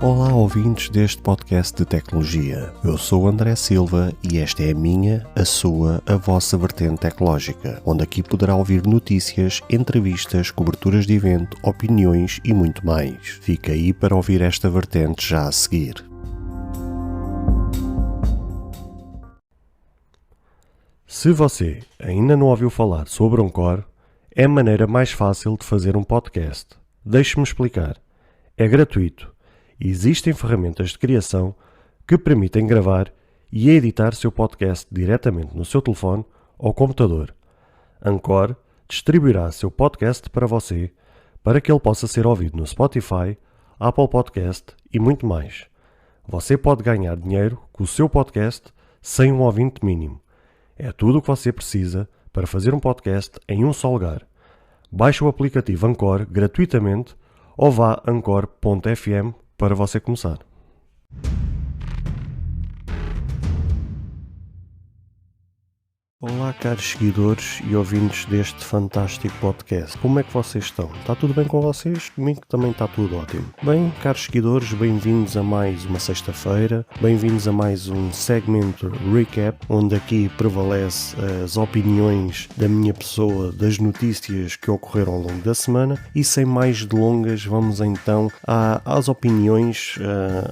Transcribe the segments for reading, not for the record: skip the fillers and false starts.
Olá, ouvintes deste podcast de tecnologia. Eu sou o André Silva e esta é a sua, a vossa vertente tecnológica, onde aqui poderá ouvir notícias, entrevistas, coberturas de evento, opiniões e muito mais. Fica aí para ouvir esta vertente já a seguir. Se você ainda não ouviu falar sobre Anchor, é a maneira mais fácil de fazer um podcast. Deixe-me explicar. É gratuito. Existem ferramentas de criação que permitem gravar e editar seu podcast diretamente no seu telefone ou computador. Anchor distribuirá seu podcast para você, para que ele possa ser ouvido no Spotify, Apple Podcast e muito mais. Você pode ganhar dinheiro com o seu podcast sem um ouvinte mínimo. É tudo o que você precisa para fazer um podcast em um só lugar. Baixe o aplicativo Anchor gratuitamente ou vá a anchor.fm para você começar. Olá, caros seguidores e ouvintes deste fantástico podcast. Como é que vocês estão? Está tudo bem com vocês? Comigo também está tudo ótimo. Bem, caros seguidores, bem-vindos a mais uma sexta-feira, bem-vindos a mais um segmento recap, onde aqui prevalece as opiniões da minha pessoa, das notícias que ocorreram ao longo da semana, e sem mais delongas vamos então às opiniões,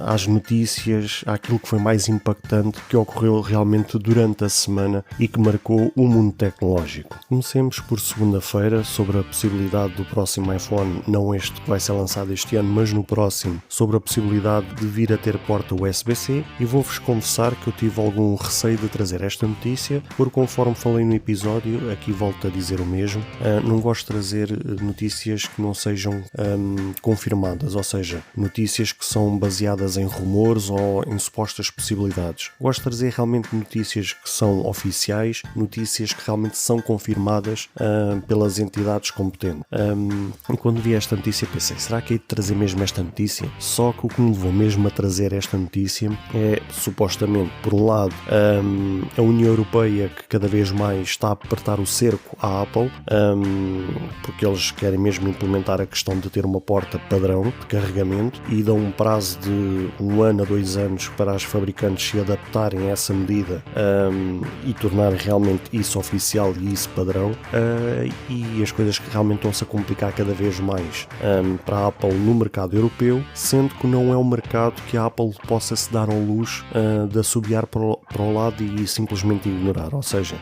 às notícias, àquilo que foi mais impactante que ocorreu realmente durante a semana e que marcou o mundo tecnológico. Comecemos por segunda-feira, sobre a possibilidade do próximo iPhone, não este que vai ser lançado este ano, mas no próximo, sobre a possibilidade de vir a ter porta USB-C, e vou-vos confessar que eu tive algum receio de trazer esta notícia, porque conforme falei no episódio, aqui volto a dizer o mesmo, não gosto de trazer notícias que não sejam confirmadas, ou seja, notícias que são baseadas em rumores ou em supostas possibilidades. Gosto de trazer realmente notícias que são oficiais, notícias que realmente são confirmadas pelas entidades competentes. E quando vi esta notícia pensei, será que hei de trazer mesmo esta notícia? Só que o que me levou mesmo a trazer esta notícia é, supostamente, por um lado, a União Europeia que cada vez mais está a apertar o cerco à Apple, porque eles querem mesmo implementar a questão de ter uma porta padrão de carregamento e dão um prazo de 1 ano a 2 anos para as fabricantes se adaptarem a essa medida e tornar realmente isso oficial e isso padrão, e as coisas que realmente estão-se a complicar cada vez mais para a Apple no mercado europeu, sendo que não é um mercado que a Apple possa se dar ao luxo de assobiar para o lado e simplesmente ignorar, ou seja,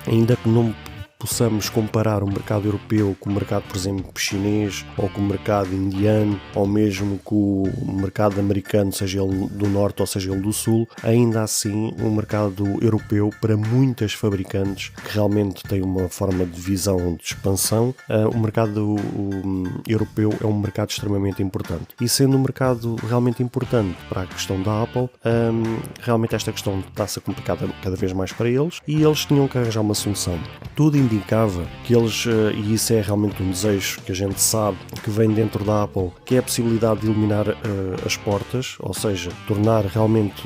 ainda que não possamos comparar o mercado europeu com o mercado, por exemplo, chinês, ou com o mercado indiano, ou mesmo com o mercado americano, seja ele do norte ou seja ele do sul, ainda assim o mercado europeu, para muitas fabricantes que realmente têm uma forma de visão de expansão, o mercado europeu é um mercado extremamente importante. E sendo um mercado realmente importante para a questão da Apple, realmente esta questão está-se a complicar cada vez mais para eles, e eles tinham que arranjar uma solução. Tudo indicava que eles, e isso é realmente um desejo que a gente sabe que vem dentro da Apple, que é a possibilidade de eliminar as portas, ou seja, tornar realmente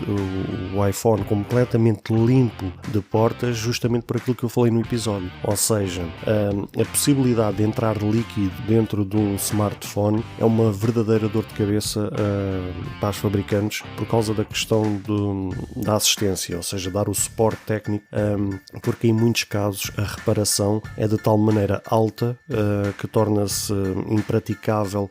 o iPhone completamente limpo de portas, justamente por aquilo que eu falei no episódio, ou seja, a possibilidade de entrar líquido dentro de um smartphone é uma verdadeira dor de cabeça para os fabricantes por causa da questão da assistência, ou seja, dar o suporte técnico, porque em muitos casos a reparação é de tal maneira alta que torna-se impraticável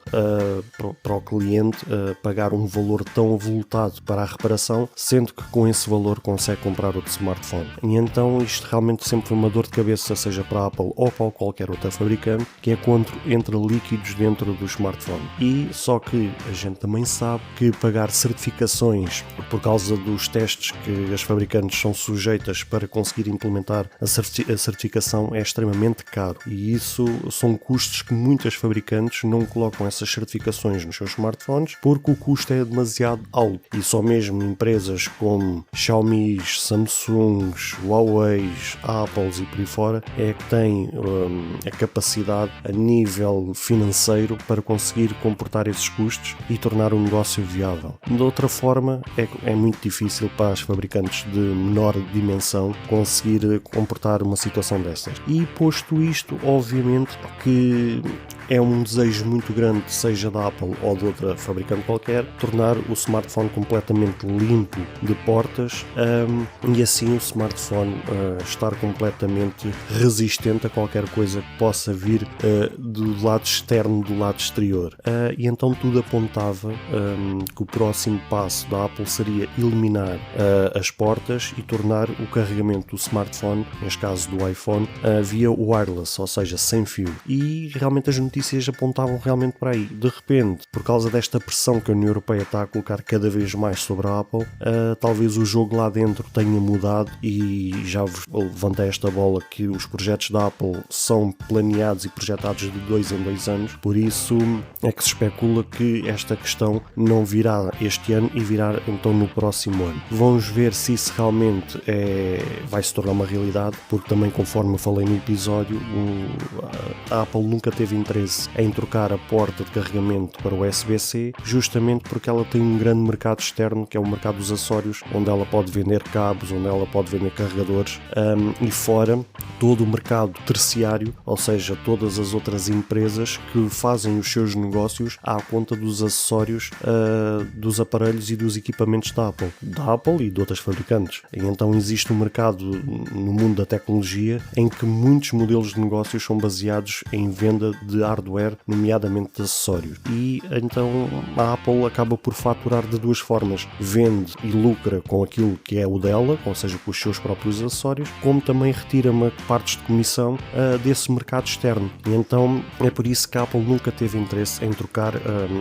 para o cliente pagar um valor tão avultado para a reparação, sendo que com esse valor consegue comprar outro smartphone. E então isto realmente sempre foi uma dor de cabeça, seja para a Apple ou para qualquer outra fabricante, que é quando entra líquidos dentro do smartphone. E só que a gente também sabe que pagar certificações por causa dos testes que as fabricantes são sujeitas para conseguir implementar a certificação é extremamente caro, e isso são custos que muitas fabricantes não colocam essas certificações nos seus smartphones porque o custo é demasiado alto, e só mesmo empresas como Xiaomi, Samsung, Huawei, Apple e por aí fora é que têm a capacidade a nível financeiro para conseguir comportar esses custos e tornar um negócio viável. De outra forma é muito difícil para as fabricantes de menor dimensão conseguir comportar uma situação dessas. E posto isto, obviamente que é um desejo muito grande, seja da Apple ou de outra fabricante qualquer, tornar o smartphone completamente limpo de portas e assim o smartphone estar completamente resistente a qualquer coisa que possa vir do lado externo, do lado exterior. E então tudo apontava que o próximo passo da Apple seria eliminar as portas e tornar o carregamento do smartphone, neste caso do iPhone, via wireless, ou seja, sem fio. E realmente as notícias apontavam realmente para aí. De repente, por causa desta pressão que a União Europeia está a colocar cada vez mais sobre a Apple, talvez o jogo lá dentro tenha mudado, e já vos levantei esta bola que os projetos da Apple são planeados e projetados de 2 em 2 anos, por isso é que se especula que esta questão não virá este ano e virá então no próximo ano. Vamos ver se isso realmente vai se tornar uma realidade, porque também, conforme eu falei no episódio, a Apple nunca teve interesse em trocar a porta de carregamento para o USB-C, justamente porque ela tem um grande mercado externo, que é o mercado dos acessórios, onde ela pode vender cabos, onde ela pode vender carregadores, e fora todo o mercado terciário, ou seja, todas as outras empresas que fazem os seus negócios à conta dos acessórios dos aparelhos e dos equipamentos da Apple e de outras fabricantes. E então existe um mercado no mundo da tecnologia em que muitos modelos de negócios são baseados em venda de hardware, nomeadamente de acessórios. E então a Apple acaba por faturar de duas formas: vende e lucra com aquilo que é o dela, ou seja, com os seus próprios acessórios, como também retira uma partes de comissão desse mercado externo. E então é por isso que a Apple nunca teve interesse em trocar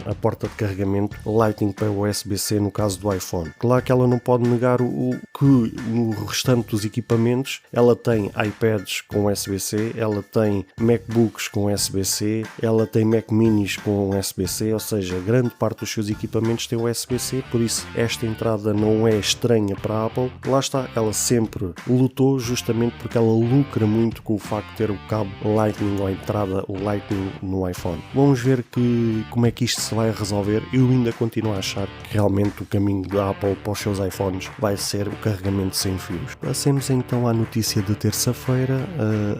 a porta de carregamento Lightning para o USB-C no caso do iPhone. Claro que ela não pode negar que no restante dos equipamentos ela tem iPads com USB-C, ela tem MacBooks com USB-C, ela tem Mac Minis com USB-C, ou seja, grande parte dos seus equipamentos tem USB-C, por isso esta entrada não é estranha para a Apple. Lá está, ela sempre lutou justamente porque ela lucra muito com o facto de ter o cabo Lightning ou a entrada Lightning no iPhone. Vamos ver como é que isto se vai resolver. Eu ainda continuo a achar que realmente o caminho da Apple para os seus iPhones vai ser o carregamento sem fios. Passemos então à notícia de terça-feira,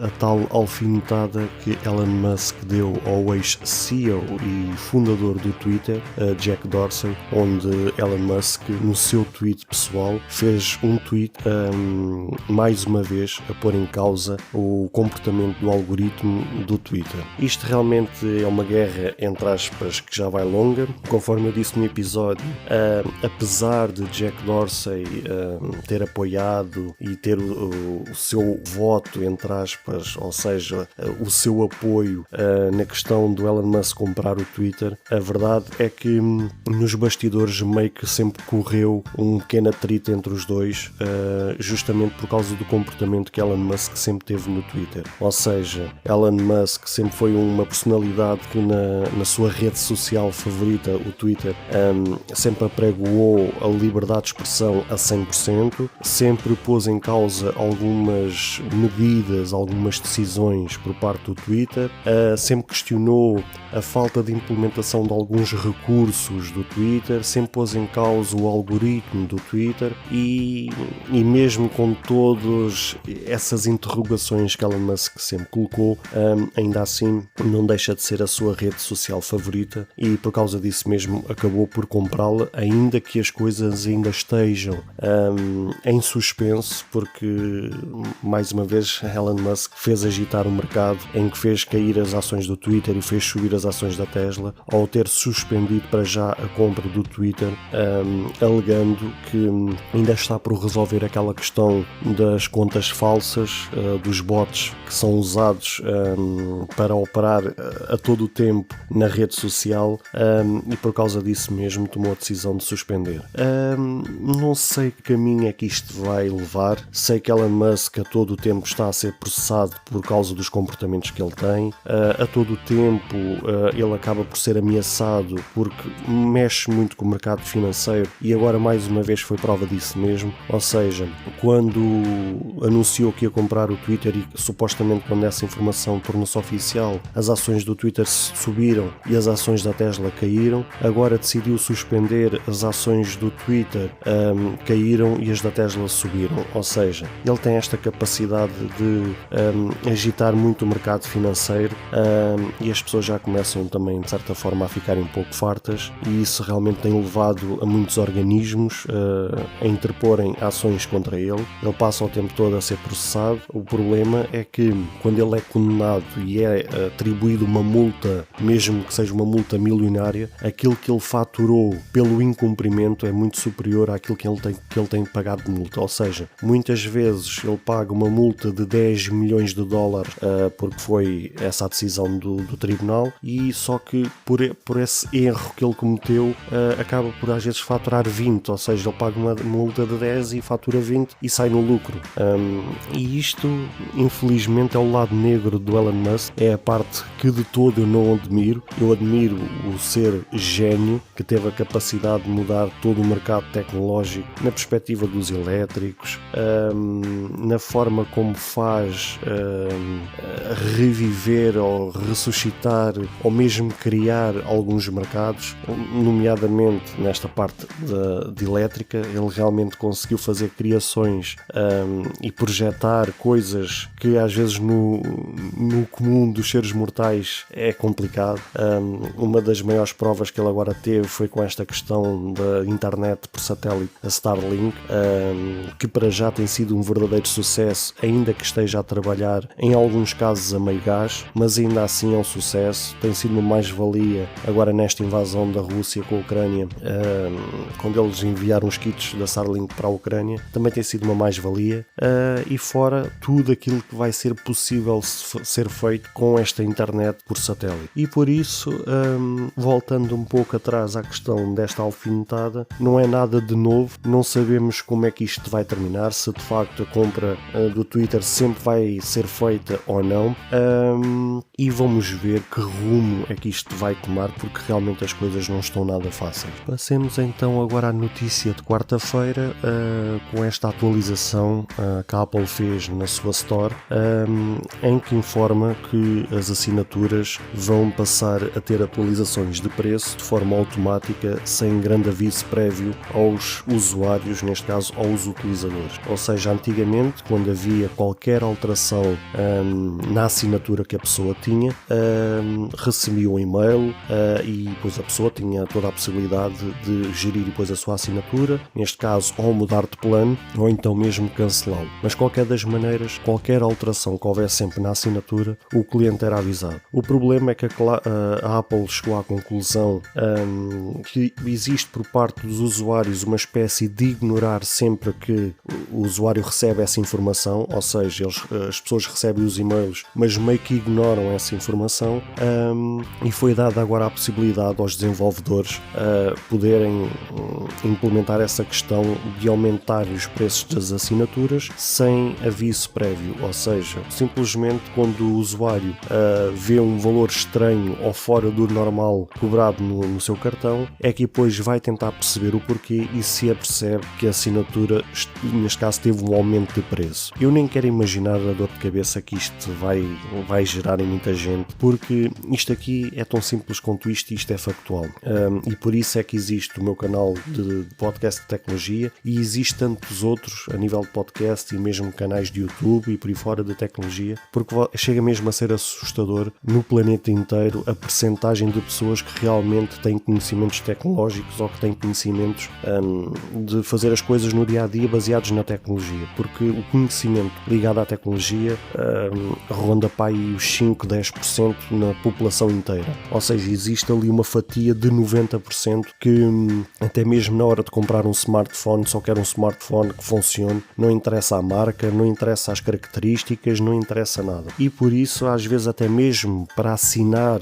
a tal alfinetada que Elon Musk deu ao ex-CEO e fundador do Twitter, Jack Dorsey, onde Elon Musk, no seu tweet pessoal, fez um tweet mais uma vez a pôr em causa o comportamento do algoritmo do Twitter. Isto realmente é uma guerra, entre aspas, que já vai longa. Conforme eu disse no episódio, apesar de Jack Dorsey ter apoiado e ter o seu voto, entre aspas, ou seja, o seu apoio na questão do Elon Musk comprar o Twitter, a verdade é que nos bastidores meio que sempre correu um pequeno atrito entre os dois, justamente por causa do comportamento que Elon Musk sempre teve no Twitter. Ou seja, Elon Musk sempre foi uma personalidade que na sua rede social favorita, o Twitter, sempre apregoou a liberdade de expressão a 100%, sempre pôs em causa algumas medidas, algumas decisões por parte do Twitter, sempre questionou a falta de implementação de alguns recursos do Twitter, sempre pôs em causa o algoritmo do Twitter e mesmo com todas essas interrogações que Elon Musk sempre colocou, ainda assim não deixa de ser a sua rede social favorita e por causa disso mesmo acabou por comprá-la, ainda que as coisas ainda estejam em suspenso, porque mais uma vez Elon Musk fez agitar o mercado, em que fez cair as ações do Twitter e fez subir as ações da Tesla, ao ter suspendido para já a compra do Twitter, alegando que ainda está por resolver aquela questão das contas falsas, dos bots que são usados para operar a todo o tempo na rede social, e por causa disso mesmo tomou a decisão de suspender. Não sei que caminho é que isto vai levar. Sei que Elon Musk a todo o tempo está a ser processado por causa dos comportamentos que ele tem, a todo o tempo ele acaba por ser ameaçado porque mexe muito com o mercado financeiro e agora mais uma vez foi prova disso mesmo. Ou seja, quando anunciou que ia comprar o Twitter e supostamente quando essa informação tornou-se oficial, as ações do Twitter subiram e as ações da Tesla caíram. Agora decidiu suspender, as ações do Twitter caíram e as da Tesla subiram. Ou seja, ele tem esta capacidade de agitar muito o mercado financeiro e as pessoas já começam também, de certa forma, a ficarem um pouco fartas, e isso realmente tem levado a muitos organismos a interporem ações contra ele. Ele passa o tempo todo a ser processado. O problema é que quando ele é condenado e é atribuído uma multa, mesmo que seja uma multa milionária, aquilo que ele faturou pelo incumprimento é muito superior àquilo que ele tem pagado de multa. Ou seja, muitas vezes ele paga uma multa de 10 milhões de dólares porque foi essa a decisão do tribunal, e só que por esse erro que ele cometeu acaba por às vezes faturar 20, ou seja, ele paga uma multa de 10 e fatura 20 e sai no lucro. E isto, infelizmente, é o lado negro do Elon Musk, é a parte que de todo eu não admiro. Eu admiro o ser gênio que teve a capacidade de mudar todo o mercado tecnológico na perspectiva dos elétricos, na forma como faz reviver ou ressuscitar ou mesmo criar alguns mercados, nomeadamente nesta parte de elétrica. Ele realmente conseguiu fazer criações e projetar coisas que às vezes no comum dos seres mortais é complicado. Uma das maiores provas que ele agora teve foi com esta questão da internet por satélite, a Starlink, que para já tem sido um verdadeiro sucesso, ainda que esteja a trabalhar em alguns casos a meio gás, mas ainda assim é um sucesso. Tem sido uma mais-valia agora nesta invasão da Rússia com a Ucrânia, quando eles enviaram os kits da Starlink para a Ucrânia, também tem sido uma mais-valia, e fora tudo aquilo que vai ser possível ser feito com esta internet por satélite. E por isso, voltando um pouco atrás à questão desta alfinetada, não é nada de novo, não sabemos como é que isto vai terminar, se de facto a compra do Twitter sempre vai ser feita ou não, e vamos ver que rumo é que isto vai tomar, porque realmente as coisas não estão nada fáceis. Passemos então agora à notícia de quarta-feira, com esta atualização que a Apple fez na sua Store, em que informa que as assinaturas vão passar a ter atualizações de preço de forma automática, sem grande aviso prévio aos usuários, neste caso aos utilizadores. Ou seja, antigamente, quando havia qualquer alteração na assinatura que a pessoa tinha, recebia um e-mail e depois a pessoa tinha toda a possibilidade de gerir depois a sua assinatura, neste caso ou mudar de plano ou então mesmo cancelá-lo. Mas qualquer das maneiras, qualquer alteração que houvesse sempre na assinatura, o cliente era avisado. O problema é que a Apple chegou à conclusão que existe por parte dos usuários uma espécie de ignorar sempre que o usuário recebe essa informação, ou seja, as pessoas recebem os e-mails, mas meio que ignoram essa informação, e foi dada agora a possibilidade aos desenvolvedores poderem implementar essa questão de aumentar os preços das assinaturas sem aviso prévio, ou seja, simplesmente quando o usuário vê um valor estranho ou fora do normal cobrado no seu cartão, é que depois vai tentar perceber o porquê e se apercebe que a assinatura, neste caso, teve um aumento de preço. Eu nem quero imaginar a dor de cabeça que isto vai gerar em muita gente, porque isto aqui é tão simples quanto isto, e isto é factual. E por isso é que existe o meu canal de podcast de tecnologia, e existe tantos outros a nível de podcast e mesmo canais de YouTube e por aí fora de tecnologia, porque chega mesmo a ser assustador no planeta inteiro a percentagem de pessoas que realmente têm conhecimentos tecnológicos ou que têm conhecimentos de fazer as coisas no dia a dia baseados na tecnologia, porque o conhecimento ligado à tecnologia ronda para aí os 5-10% na população inteira, ou seja, existe ali uma fatia de 90% que até mesmo na hora de comprar um smartphone só quer um smartphone que funcione, não interessa a marca, não interessa as características, não interessa nada. E por isso, às vezes, até mesmo para assinar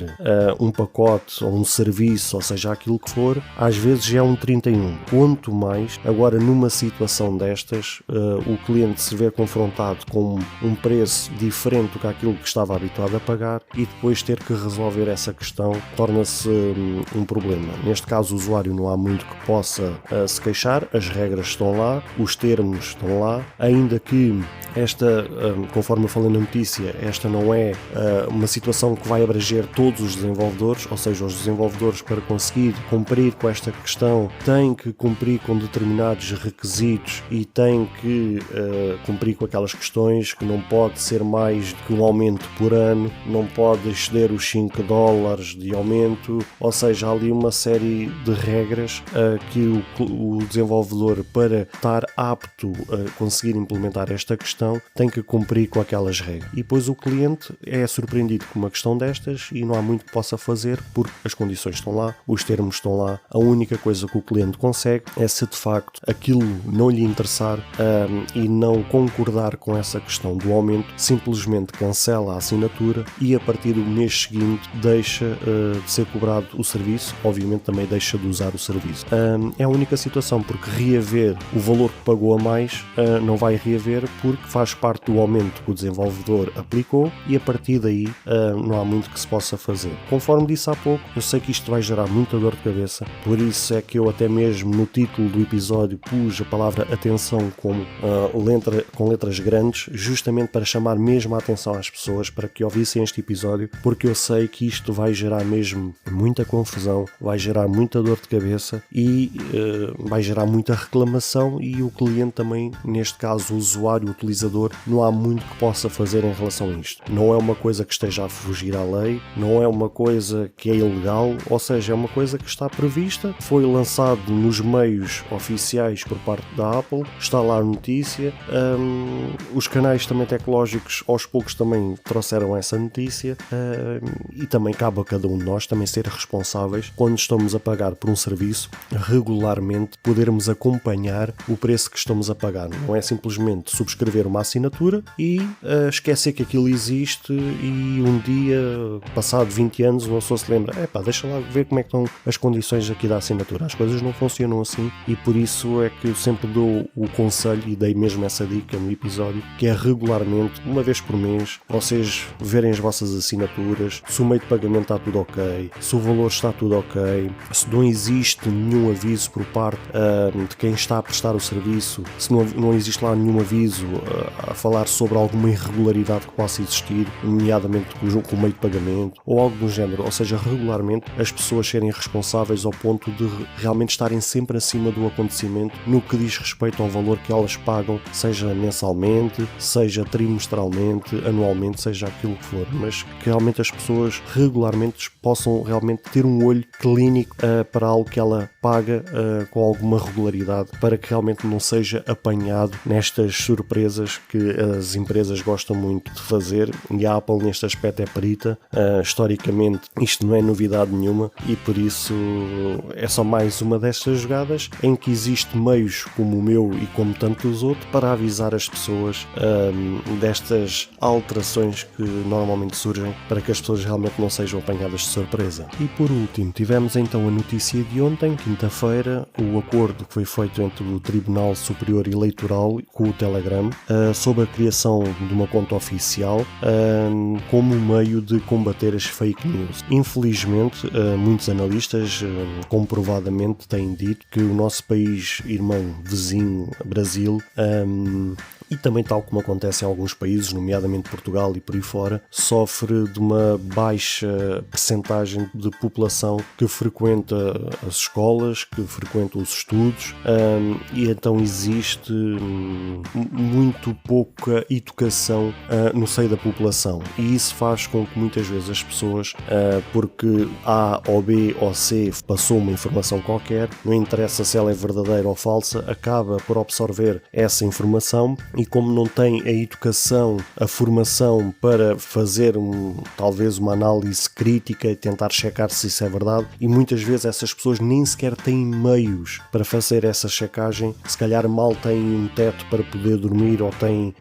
um pacote ou um serviço, ou seja, aquilo que for, às vezes é um 31. Quanto mais, agora numa situação destas, o cliente se vê confrontado com um preço diferente do que aquilo que estava habituado a pagar, e depois ter que resolver essa questão torna-se um problema. Neste caso, o usuário não há muito que possa se queixar, as regras estão lá, os termos estão lá, ainda que esta, conforme eu falei na notícia, esta não é uma situação que vai abranger todos os desenvolvedores, ou seja, os desenvolvedores, para conseguir cumprir com esta questão, têm que cumprir com determinados requisitos e têm que cumprir com aquelas questões que não pode ser mais do que um aumento por ano, não pode pode exceder os $5 de aumento, ou seja, há ali uma série de regras que o desenvolvedor, para estar apto a conseguir implementar esta questão, tem que cumprir com aquelas regras. E depois o cliente é surpreendido com uma questão destas e não há muito que possa fazer, porque as condições estão lá, os termos estão lá. A única coisa que o cliente consegue é, se de facto aquilo não lhe interessar e não concordar com essa questão do aumento, simplesmente cancela a assinatura e a partir do mês seguinte deixa de ser cobrado o serviço, obviamente também deixa de usar o serviço. É a única situação, porque reaver o valor que pagou a mais não vai reaver, porque faz parte do aumento que o desenvolvedor aplicou e a partir daí não há muito que se possa fazer. Conforme disse há pouco, eu sei que isto vai gerar muita dor de cabeça, por isso é que eu até mesmo no título do episódio pus a palavra atenção com letras grandes, justamente para chamar mesmo a atenção às pessoas para que ouvissem este episódio, porque eu sei que isto vai gerar mesmo muita confusão, vai gerar muita dor de cabeça e vai gerar muita reclamação, e o cliente também, neste caso o usuário, o utilizador, não há muito que possa fazer em relação a isto. Não é uma coisa que esteja a fugir à lei, não é uma coisa que é ilegal, ou seja, é uma coisa que está prevista, foi lançado nos meios oficiais por parte da Apple, está lá a notícia, os canais também tecnológicos aos poucos também trouxeram essa notícia, e também cabe a cada um de nós também ser responsáveis quando estamos a pagar por um serviço, regularmente podermos acompanhar o preço que estamos a pagar. Não é simplesmente subscrever uma assinatura e esquecer que aquilo existe e um dia, passado 20 anos, uma pessoa se lembra, deixa lá ver como é que estão as condições aqui da assinatura. As coisas não funcionam assim e por isso é que eu sempre dou o conselho, e dei mesmo essa dica no episódio, que é regularmente, uma vez por mês, vocês verem as vossas assinaturas, se o meio de pagamento está tudo ok, se o valor está tudo ok, se não existe nenhum aviso por parte de quem está a prestar o serviço, se não existe lá nenhum aviso a falar sobre alguma irregularidade que possa existir, nomeadamente com o meio de pagamento ou algo do género, ou seja, regularmente as pessoas serem responsáveis ao ponto de realmente estarem sempre acima do acontecimento no que diz respeito ao valor que elas pagam, seja mensalmente, seja trimestralmente, anualmente, seja aquilo que for, mas que realmente as pessoas regularmente possam realmente ter um olho clínico para algo que ela paga com alguma regularidade, para que realmente não seja apanhado nestas surpresas que as empresas gostam muito de fazer, e a Apple neste aspecto é perita. Historicamente isto não é novidade nenhuma e por isso é só mais uma destas jogadas em que existe meios como o meu e como tantos outros para avisar as pessoas destas alterações que normalmente surgem, para que as pessoas realmente não sejam apanhadas de surpresa. E por último, tivemos então a notícia de ontem, quinta-feira, o acordo que foi feito entre o Tribunal Superior Eleitoral com o Telegram sobre a criação de uma conta oficial como meio de combater as fake news. Infelizmente, muitos analistas comprovadamente têm dito que o nosso país irmão vizinho, Brasil, e também, tal como acontece em alguns países, nomeadamente Portugal e por aí fora, sofre de uma baixa percentagem de população que frequenta as escolas, que frequenta os estudos, e então existe muito pouca educação no seio da população, e isso faz com que muitas vezes as pessoas, porque A ou B ou C passou uma informação qualquer, não interessa se ela é verdadeira ou falsa, acaba por absorver essa informação e como não tem a educação, a formação para fazer talvez uma análise crítica e tentar checar se isso é verdade, e muitas vezes essas pessoas nem sequer têm meios para fazer essa checagem, se calhar mal têm um teto para poder dormir, ou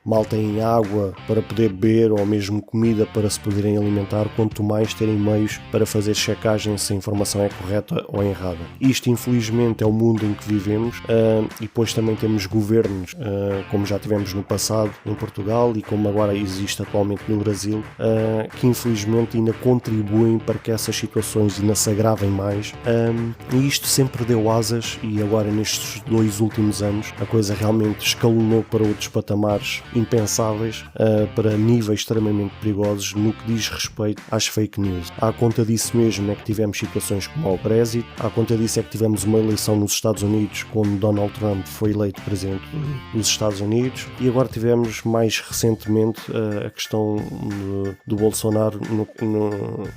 mal têm água para poder beber, ou mesmo comida para se poderem alimentar, quanto mais terem meios para fazer checagem se a informação é correta ou errada. Isto infelizmente é o mundo em que vivemos, e depois também temos governos, como já tivemos no passado em Portugal e como agora existe atualmente no Brasil, que infelizmente ainda contribuem para que essas situações ainda se agravem mais, e isto sempre deu asas e agora nestes 2 últimos anos a coisa realmente escalonou para outros patamares impensáveis, para níveis extremamente perigosos no que diz respeito às fake news. À conta disso mesmo é que tivemos situações como o Brexit, à conta disso é que tivemos uma eleição nos Estados Unidos quando Donald Trump foi eleito presidente dos Estados Unidos, e agora tivemos mais recentemente a questão do Bolsonaro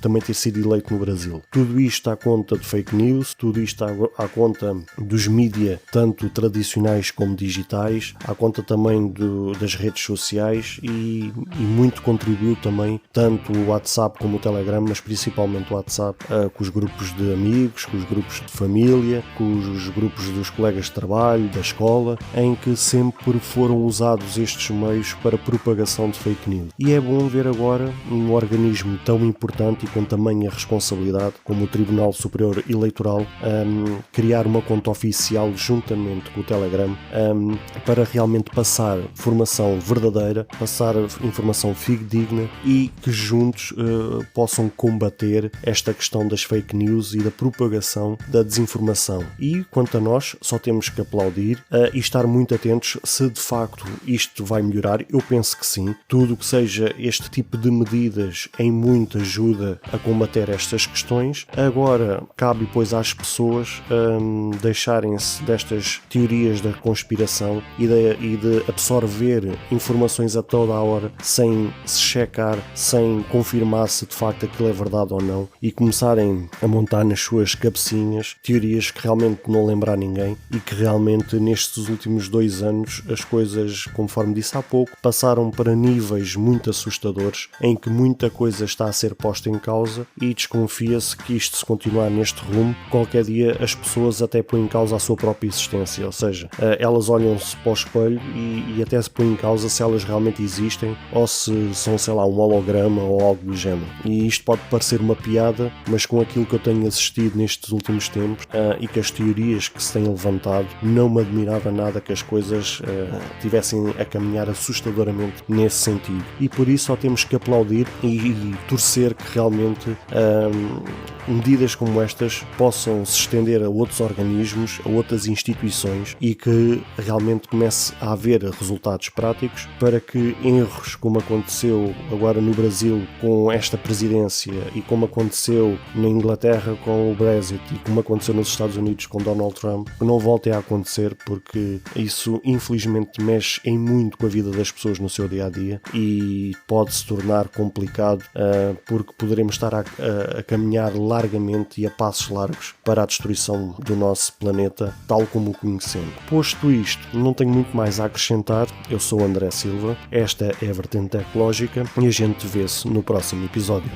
também ter sido eleito no Brasil. Tudo isto à conta de fake news, tudo isto à conta dos mídia, tanto tradicionais como digitais, à conta também das redes sociais e muito contribuiu também tanto o WhatsApp como o Telegram, mas principalmente o WhatsApp, com os grupos de amigos, com os grupos de família, com os grupos dos colegas de trabalho, da escola, em que sempre foram usados estes meios para propagação de fake news. E é bom ver agora um organismo tão importante e com tamanha responsabilidade como o Tribunal Superior Eleitoral criar uma conta oficial juntamente com o Telegram para realmente passar informação verdadeira, passar informação fidedigna e que juntos possam combater esta questão das fake news e da propagação da desinformação. E quanto a nós, só temos que aplaudir e estar muito atentos se de facto isto vai melhorar. Eu penso que sim. Tudo que seja este tipo de medidas em muito ajuda a combater estas questões. Agora cabe pois às pessoas deixarem-se destas teorias da conspiração e de absorver informações a toda a hora sem se checar, sem confirmar se de facto aquilo é verdade ou não, e começarem a montar nas suas cabecinhas teorias que realmente não lembram a ninguém e que realmente nestes últimos 2 anos as coisas, conforme disse há pouco, passaram para níveis muito assustadores em que muita coisa está a ser posta em causa e desconfia-se que isto, se continuar neste rumo, qualquer dia as pessoas até põem em causa a sua própria existência, ou seja, elas olham-se para o espelho e até se põem em causa se elas realmente existem ou se são, sei lá, um holograma ou algo do género. E isto pode parecer uma piada, mas com aquilo que eu tenho assistido nestes últimos tempos e com as teorias que se têm levantado, não me admirava nada que as coisas tivessem a caminhar assustadoramente nesse sentido. E por isso só temos que aplaudir e torcer que realmente medidas como estas possam se estender a outros organismos, a outras instituições e que realmente comece a haver resultados práticos para que erros como aconteceu agora no Brasil com esta presidência e como aconteceu na Inglaterra com o Brexit e como aconteceu nos Estados Unidos com Donald Trump, não voltem a acontecer, porque isso infelizmente mexe em muito com a vida das pessoas no seu dia-a-dia e pode se tornar complicado porque poderemos estar a caminhar largamente e a passos largos para a destruição do nosso planeta tal como o conhecemos. Posto isto, não tenho muito mais a acrescentar. Eu sou André Silva, esta é a Vertente Ecológica e a gente vê-se no próximo episódio.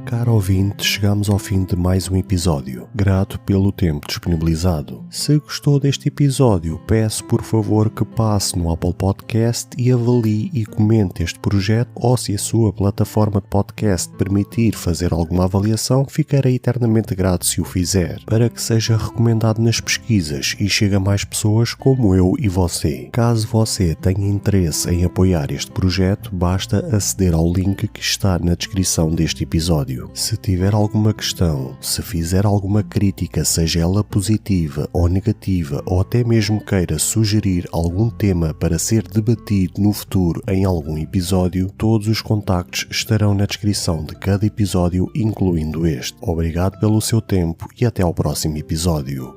Caro ouvinte, chegamos ao fim de mais um episódio. Grato pelo tempo disponibilizado. Se gostou deste episódio, peço por favor que passe no Apple Podcast e avalie e comente este projeto, ou se a sua plataforma de podcast permitir fazer alguma avaliação, ficarei eternamente grato se o fizer, para que seja recomendado nas pesquisas e chegue a mais pessoas como eu e você. Caso você tenha interesse em apoiar este projeto, basta aceder ao link que está na descrição deste episódio. Se tiver alguma questão, se fizer alguma crítica, seja ela positiva ou negativa, ou até mesmo queira sugerir algum tema para ser debatido no futuro em algum episódio, todos os contactos estarão na descrição de cada episódio, incluindo este. Obrigado pelo seu tempo e até ao próximo episódio.